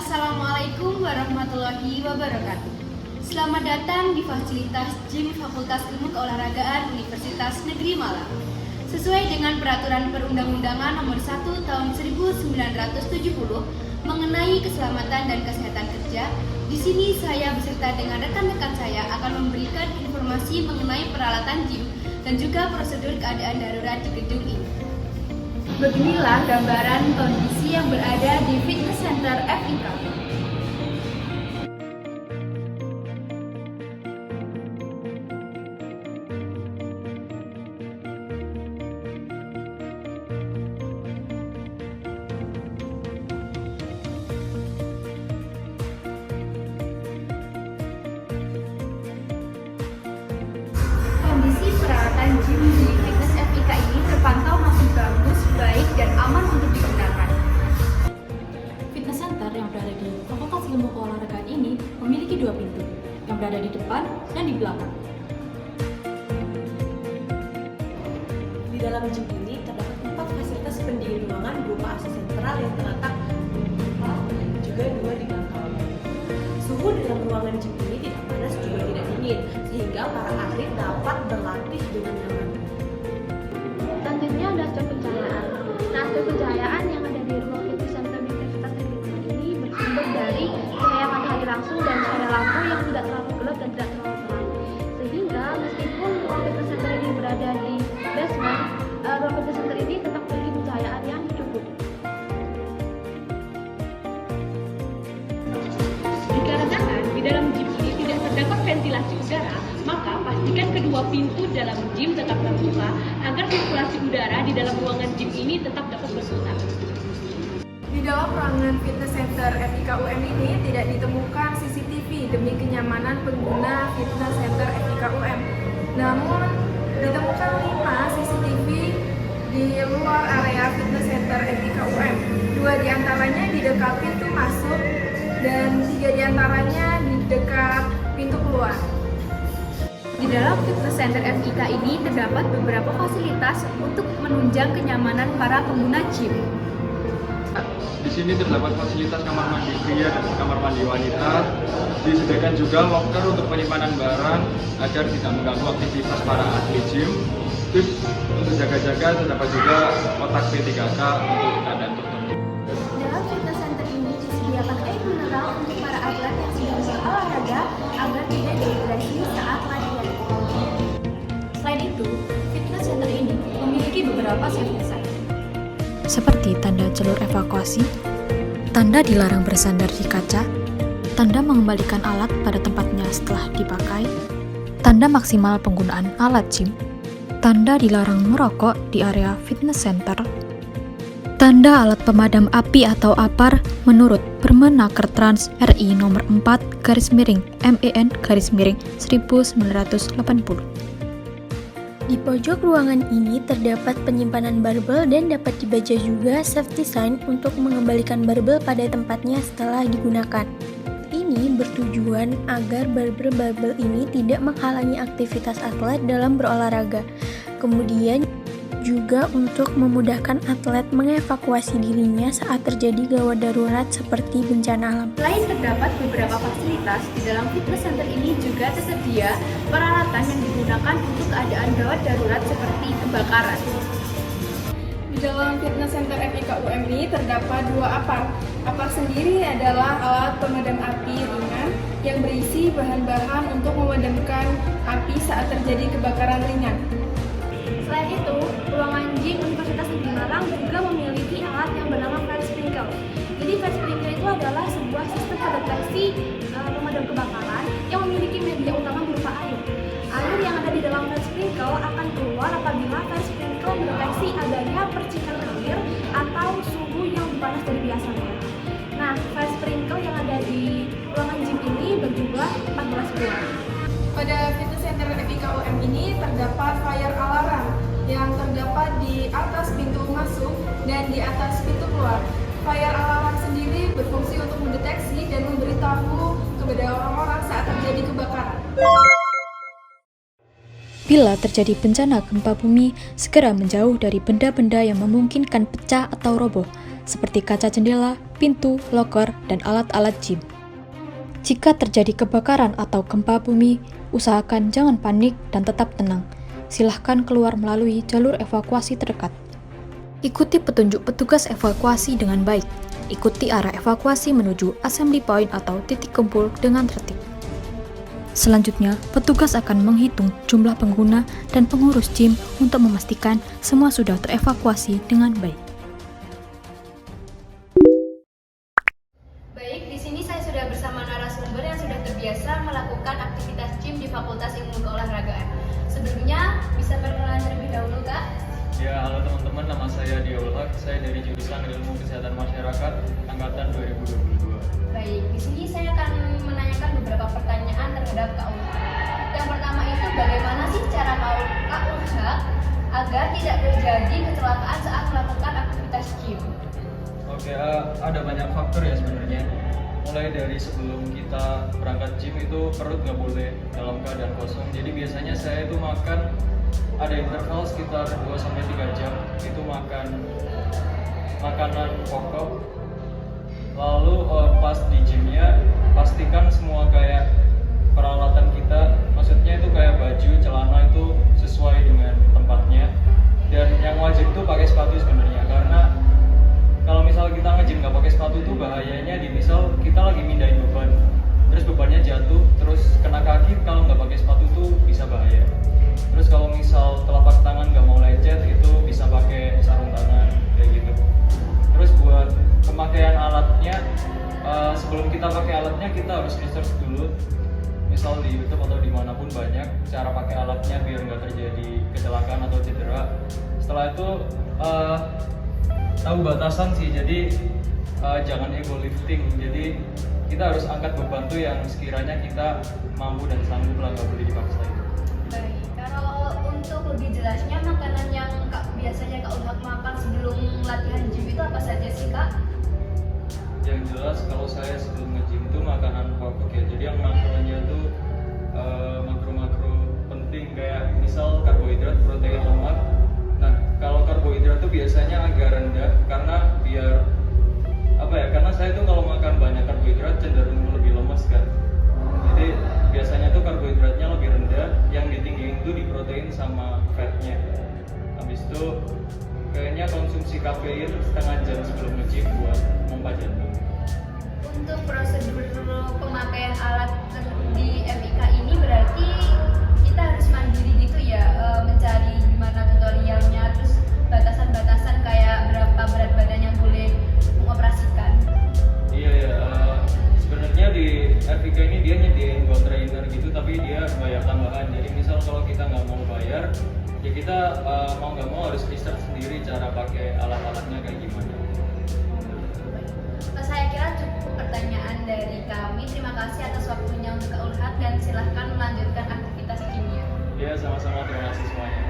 Assalamualaikum warahmatullahi wabarakatuh. Selamat datang di fasilitas gym Fakultas Ilmu Keolahragaan Universitas Negeri Malang. Sesuai dengan Peraturan Perundang-undangan Nomor 1 Tahun 1970 mengenai keselamatan dan kesehatan kerja, di sini saya beserta dengan rekan-rekan saya akan memberikan informasi mengenai peralatan gym dan juga prosedur keadaan darurat di gedung ini. Beginilah gambaran kondisi yang berada di Fitness Center FIK. Kondisi peralatan gym di Fitness FIK ini terpantau masih bagus, baik, dan aman untuk digunakan. Fitness Center yang berada di Fakultas Ilmu Keolahragaan ini memiliki dua pintu, yang berada di depan dan di belakang. Di dalam gym ini terdapat 4 fasilitas pendingin ruangan berupa AC sentral yang terletak di depan dan juga 2 di belakang. Suhu dalam ruangan gym ini tidak panas juga tidak dingin, sehingga para atlet dapat berlatih dengan nyaman. Selanjutnya ada aspek pencahayaan. Nah, aspek pencahayaan yang ada di ruang fitness center Universitas Negeri Malang ini bersumber dari cahaya matahari langsung dan cahaya lampu yang tidak terlalu gelap dan tidak terlalu terang. Sehingga meskipun ruang fitness center ini berada di basement, ruang fitness center ini tetap memiliki pencahayaan yang cukup. Dikarenakan di dalam gym ini tidak terdapat ventilasi udara, maka pastikan kedua pintu dalam gym tetap terbuka agar sirkulasi udara di dalam ruangan gym ini tetap dapat berputar. Di dalam ruangan fitness center FIKUM ini tidak ditemukan CCTV demi kenyamanan pengguna fitness center FIKUM. Namun ditemukan 5 CCTV di luar area fitness center FIKUM. 2 diantaranya di dekat pintu masuk dan 3 diantaranya di dekat pintu keluar. Di dalam Fitness Center FIK ini terdapat beberapa fasilitas untuk menunjang kenyamanan para pengguna gym. Di sini terdapat fasilitas kamar mandi pria dan kamar mandi wanita. Disediakan juga loker untuk penyimpanan barang agar tidak mengganggu aktivitas para atlet gym. Terus untuk jaga-jaga terdapat juga kotak P3K untuk keadaan tertentu. Dalam fitness center ini disediakan air mineral untuk para atlet yang sedang berolahraga agar tidak dehidrasi saat latihan. Selain itu, fitness center ini memiliki beberapa safety sign, seperti tanda jalur evakuasi, tanda dilarang bersandar di kaca, tanda mengembalikan alat pada tempatnya setelah dipakai, tanda maksimal penggunaan alat gym, tanda dilarang merokok di area fitness center, tanda alat pemadam api atau APAR menurut Permenaker Trans RI nomor 4/MEN/1980. Di pojok ruangan ini terdapat penyimpanan barbel dan dapat dibaca juga safety sign untuk mengembalikan barbel pada tempatnya setelah digunakan. Ini bertujuan agar barbel-barbel ini tidak menghalangi aktivitas atlet dalam berolahraga. Kemudian juga untuk memudahkan atlet mengevakuasi dirinya saat terjadi gawat darurat seperti bencana alam. Selain terdapat beberapa fasilitas, di dalam fitness center ini juga tersedia peralatan yang digunakan untuk keadaan gawat darurat seperti kebakaran. Di dalam fitness center FIKUM ini terdapat 2 APAR. APAR sendiri adalah alat pemadam api ringan yang berisi bahan-bahan untuk memadamkan api saat terjadi kebakaran ringan. Selain itu, ruangan gym Universitas Negeri Malang juga memiliki alat yang bernama fire sprinkle. Jadi fire sprinkle itu adalah sebuah sistem pendeteksi pemadam kebakaran yang memiliki media utama berupa air. Air yang ada di dalam fire sprinkle akan keluar apabila fire sprinkle mendeteksi adanya percikan air atau suhu yang lebih panas dari biasanya. Nah, fire sprinkle yang ada di ruangan gym ini berjumlah 14 buah. Pada fitness center FIKUM ini terdapat fire alarm yang terdapat di atas pintu masuk dan di atas pintu keluar. Fire alarm sendiri berfungsi untuk mendeteksi dan memberitahu kepada orang-orang saat terjadi kebakaran. Bila terjadi bencana gempa bumi, segera menjauh dari benda-benda yang memungkinkan pecah atau roboh. seperti kaca jendela, pintu, loker, dan alat-alat gym. Jika terjadi kebakaran atau gempa bumi, usahakan jangan panik dan tetap tenang. Silahkan keluar melalui jalur evakuasi terdekat. Ikuti petunjuk petugas evakuasi dengan baik. Ikuti arah evakuasi menuju assembly point atau titik kumpul dengan tertib. Selanjutnya, petugas akan menghitung jumlah pengguna dan pengurus gym untuk memastikan semua sudah terevakuasi dengan baik. Baik, di sini saya sudah bersama narasumber yang sudah terbiasa melakukan aktivitas gym di Fakultas Ilmu Keolahragaan. Sebelumnya, bisa perkenalan terlebih dahulu, Kak? Ya, halo teman-teman, nama saya Diaul Haq. Saya dari jurusan Ilmu Kesehatan Masyarakat angkatan 2022. Baik, di sini saya akan menanyakan beberapa pertanyaan terhadap Kak Ulha. Yang pertama itu, bagaimana sih cara Kak Ulha agar tidak terjadi kecelakaan saat melakukan aktivitas gym? Oke, ada banyak faktor ya sebenarnya. Mulai dari sebelum kita berangkat gym itu perut nggak boleh dalam keadaan kosong. Jadi biasanya saya itu makan ada interval sekitar 2-3 jam itu makan makanan pokok. Lalu pas di gymnya pastikan semua kayak peralatan kita, maksudnya itu kayak baju, celana itu sesuai dengan tempatnya. Dan yang wajib tuh pakai sepatu sebenarnya, karena kalau misal kita nge-gym nggak pakai sepatu tuh bahayanya di misal kita lagi mindahin beban, terus bebannya jatuh, terus kena kaki, kalau nggak pakai sepatu tuh bisa bahaya. Terus kalau misal telapak tangan nggak mau lecet itu bisa pakai sarung tangan kayak gitu. Terus buat pemakaian alatnya, sebelum kita pakai alatnya kita harus research dulu, misal di YouTube atau dimanapun banyak cara pakai alatnya biar nggak terjadi kecelakaan atau cedera. Setelah itu tahu batasan sih, jadi jangan ego lifting. Jadi kita harus angkat beban tuh yang sekiranya kita mampu dan sanggup lah, nggak boleh dipaksain. Baik, kalau untuk lebih jelasnya makanan yang biasanya Kak Ulha makan sebelum latihan gym itu apa saja sih, Kak? Yang jelas kalau saya sebelum nge-gym tuh makanan pokok ya. Jadi yang makronya tuh makro-makro penting kayak misal karbohidrat, protein, lemak. Nah, kalau karbohidrat tuh biasanya agak rendah karena biar karena saya tuh kalau makan banyak karbohidrat cenderung lebih lemes kan. Jadi biasanya tuh karbohidratnya lebih rendah, yang ditinggiin tuh di protein sama fatnya. Habis itu kayaknya konsumsi kafein setengah jam sebelum nge-gym buat pompa jantung. Untuk prosedur pemakaian alat di MIK ini berarti kita harus mandiri gitu ya, mencari gimana tutorialnya, terus batasan-batasan kayak berapa berat badan yang boleh mengoperasikan. Iya ya, sebenarnya di FIK ini dia nyediain buat trainer gitu, tapi dia bayar tambahan. Jadi misal kalau kita nggak mau bayar, ya kita mau nggak mau harus research sendiri cara pakai alat-alatnya kayak gimana. Saya kira cukup pertanyaan dari kami. Terima kasih atas waktunya untuk Kak Ulha dan silahkan melanjutkan aktivitas gymnya. Ya, sama-sama, terima kasih semuanya.